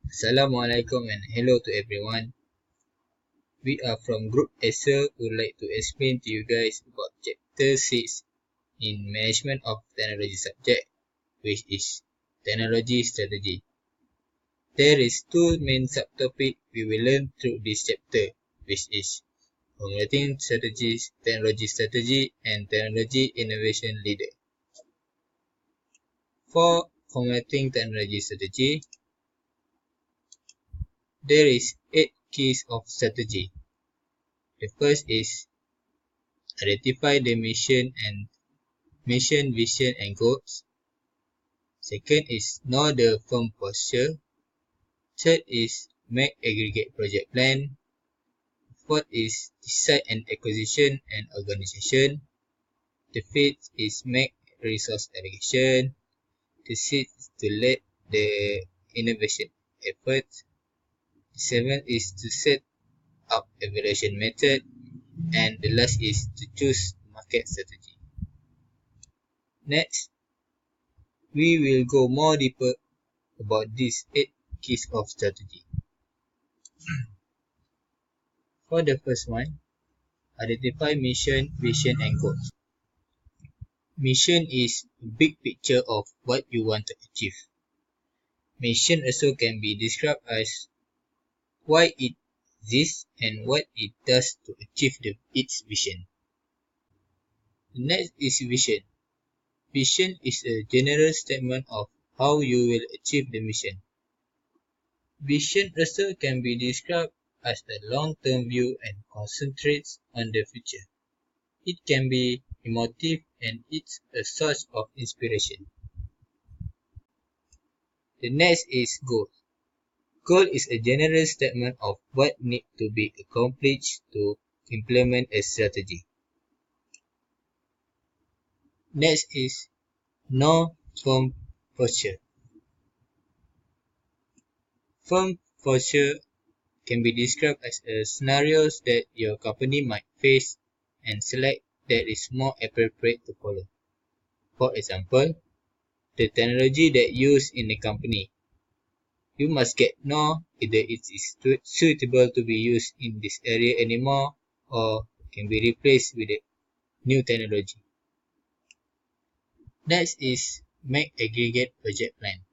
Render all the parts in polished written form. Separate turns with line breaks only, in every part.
Assalamualaikum and hello to everyone. We are from Group ESA who would like to explain to you guys about Chapter 6 in Management of Technology subject, which is Technology Strategy. There is two main subtopics we will learn through this chapter, which is Formulating Strategies, Technology Strategy, and Technology Innovation Leader. For Formulating Technology Strategy, there is 8 keys of strategy. The first is identify the mission, vision and goals. Second is know the firm posture. Third is make aggregate project plan. Fourth is decide an acquisition and organization. The fifth is make resource allocation. The sixth is to lead the innovation effort. The seventh is to set up evaluation method. And the last is to choose market strategy. Next, we will go more deeper about these 8 keys of strategy. For the first one, identify mission, vision and goals. Mission is a big picture of what you want to achieve. Mission also can be described as why it exists and what it does to achieve its vision. The next is vision. Vision is a general statement of how you will achieve the mission. Vision also can be described as a long-term view and concentrates on the future. It can be emotive and it's a source of inspiration. The next is goal. Goal is a general statement of what needs to be accomplished to implement a strategy. Next is know firm posture. Firm posture can be described as a scenarios that your company might face and select that is more appropriate to follow. For example, the technology that used in the company. You must know either it is suitable to be used in this area anymore or can be replaced with a new technology. Next is make aggregate project plan.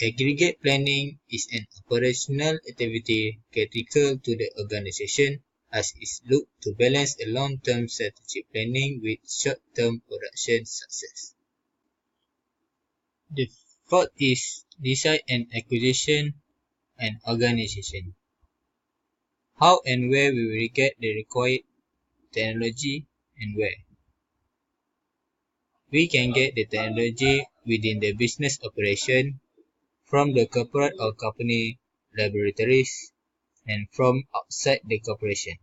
Aggregate planning is an operational activity critical to the organization as it looks to balance a long-term strategic planning with short-term production success. The fourth is decide an acquisition and organization. How and where we will get the required technology and where. We can get the technology within the business operation, from the corporate or company laboratories, and from outside the corporation.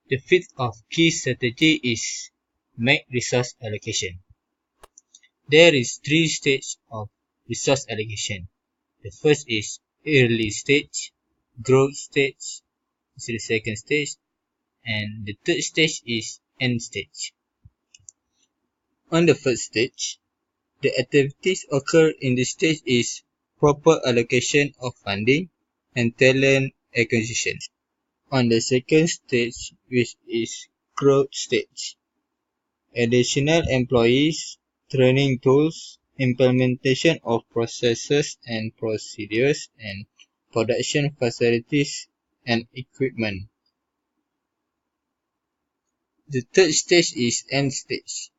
The fifth of key strategy is make resource allocation. There is 3 stages of resource allocation. The first is early stage, growth stage is the second stage, and the third stage is end stage. On the first stage, the activities occur in this stage is proper allocation of funding and talent acquisition. On the second stage, which is growth stage, additional employees, training tools, implementation of processes and procedures, and production facilities and equipment. The third stage is end stage.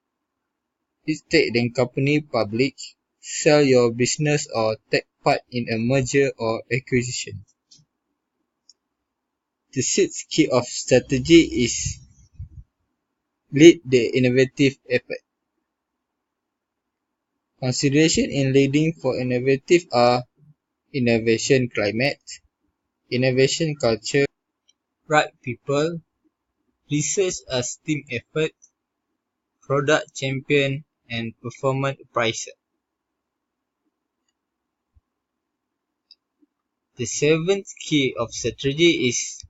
It take the company public, sell your business or take part in a merger or acquisition. The sixth key of strategy is lead the innovative effort. Consideration in leading for innovative are innovation climate, innovation culture, right people, research as team effort, product champion, and performance appraiser. The seventh key of strategy is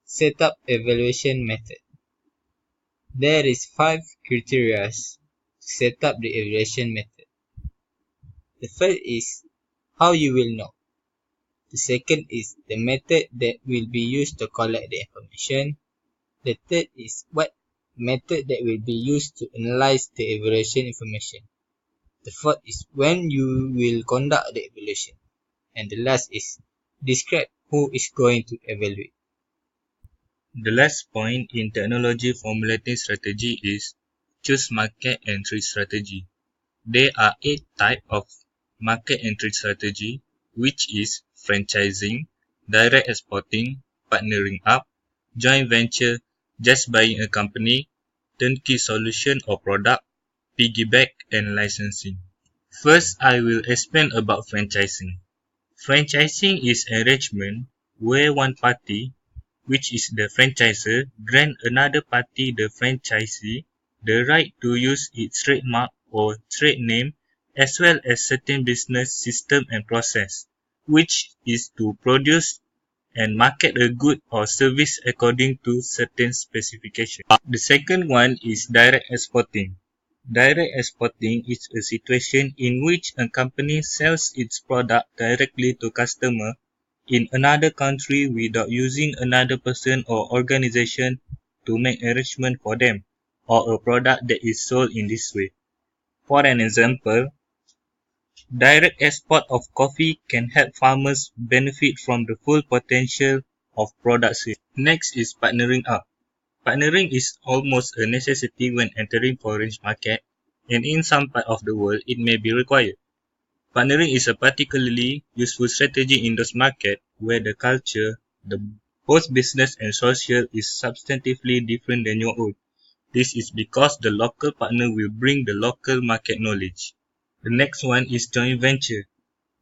set up evaluation method. There is 5 criteria to set up the evaluation method. The first is how you will know. The second is the method that will be used to collect the information. The third is what method that will be used to analyze the evaluation information. The fourth is when you will conduct the evaluation. And the last is describe who is going to evaluate.
The last point in technology formulating strategy is choose market entry strategy. There are 8 types of market entry strategy, which is franchising, direct exporting, partnering up, joint venture, just buying a company, turnkey solution or product, piggyback, and licensing. First, I will explain about franchising. Franchising is arrangement where one party, which is the franchisor, grant another party, the franchisee, the right to use its trademark or trade name as well as certain business system and process, which is to produce and market a good or service according to certain specifications. The second one is direct exporting. Direct exporting is a situation in which a company sells its product directly to customer in another country without using another person or organization to make arrangement for them or a product that is sold in this way. For an example, direct export of coffee can help farmers benefit from the full potential of product sale. Next is partnering up. Partnering is almost a necessity when entering foreign market, and in some part of the world it may be required. Partnering is a particularly useful strategy in those markets where the culture, both business and social, is substantively different than your own. This is because the local partner will bring the local market knowledge. The next one is joint venture.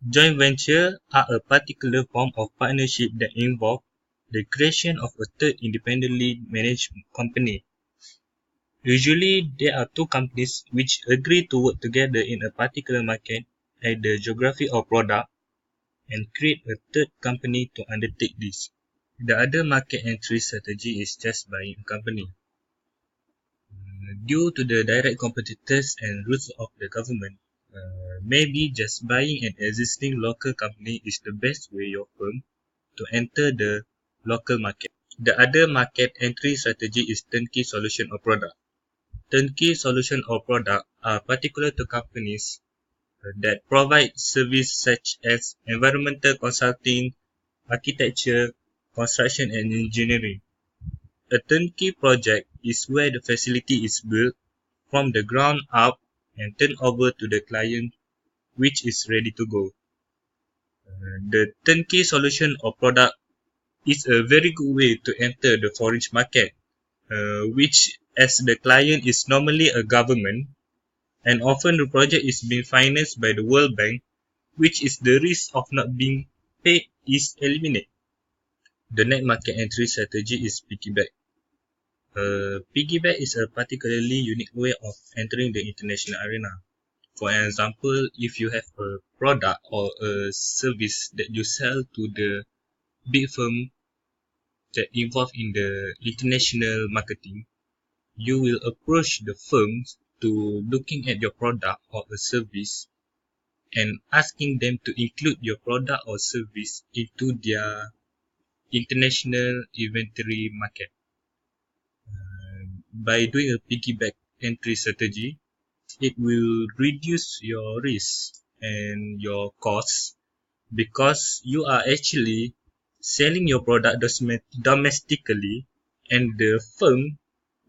Joint venture are a particular form of partnership that involve the creation of a third independently managed company. Usually, there are two companies which agree to work together in a particular market, either geography or product, and create a third company to undertake this. The other market entry strategy is just buying a company. Due to the direct competitors and rules of the government, maybe just buying an existing local company is the best way your firm to enter the local market. The other market entry strategy is turnkey solution or product. Turnkey solution or product are particular to companies that provide service such as environmental consulting, architecture, construction and engineering. A turnkey project is where the facility is built from the ground up and turned over to the client, which is ready to go. The turnkey solution or product is a very good way to enter the foreign market, which as the client is normally a government, and often the project is being financed by the World Bank, which is the risk of not being paid is eliminated. The next market entry strategy is piggyback. Piggyback is a particularly unique way of entering the international arena. For example, if you have a product or a service that you sell to the big firm that involved in the international marketing, you will approach the firms to looking at your product or a service and asking them to include your product or service into their international inventory market. By doing a piggyback entry strategy, it will reduce your risk and your costs because you are actually selling your product domestically and the firm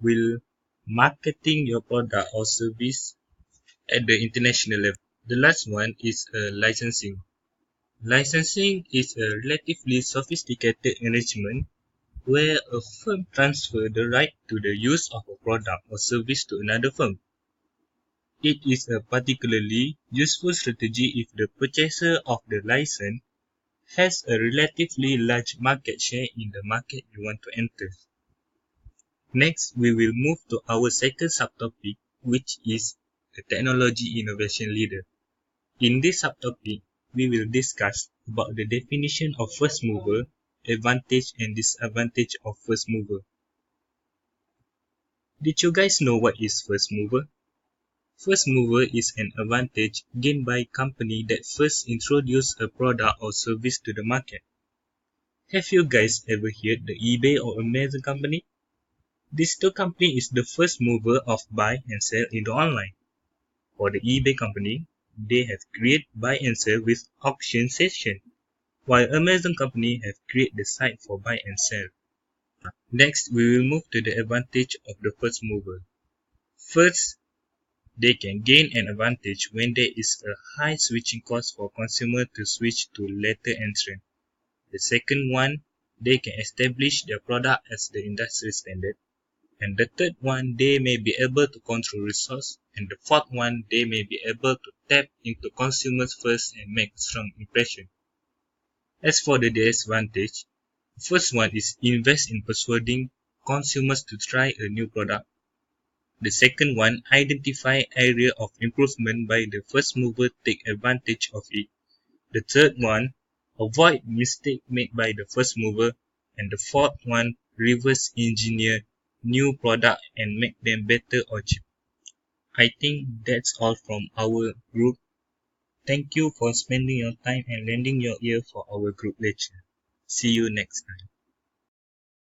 will marketing your product or service at the international level. The last one is licensing. Licensing is a relatively sophisticated arrangement where a firm transfers the right to the use of a product or service to another firm. It is a particularly useful strategy if the purchaser of the license has a relatively large market share in the market you want to enter. Next, we will move to our second subtopic, which is the technology innovation leader. In this subtopic, we will discuss about the definition of first mover, advantage and disadvantage of first mover. Did you guys know what is first mover? First mover is an advantage gained by a company that first introduced a product or service to the market. Have you guys ever heard the eBay or Amazon company? These two companies is the first mover of buy and sell in the online. For the eBay company, they have created buy and sell with auction session, while Amazon company have created the site for buy and sell. Next, we will move to the advantage of the first mover. First, they can gain an advantage when there is a high switching cost for consumer to switch to later entrant. The second one, they can establish their product as the industry standard. And the third one, they may be able to control resource. And the fourth one, they may be able to tap into consumers first and make strong impression. As for the disadvantage, first one is invest in persuading consumers to try a new product. The second one, identify area of improvement by the first mover take advantage of it. The third one, avoid mistake made by the first mover. And the fourth one, reverse engineer new product and make them better or cheap. I think that's all from our group. Thank you for spending your time and lending your ear for our group lecture. See you next time.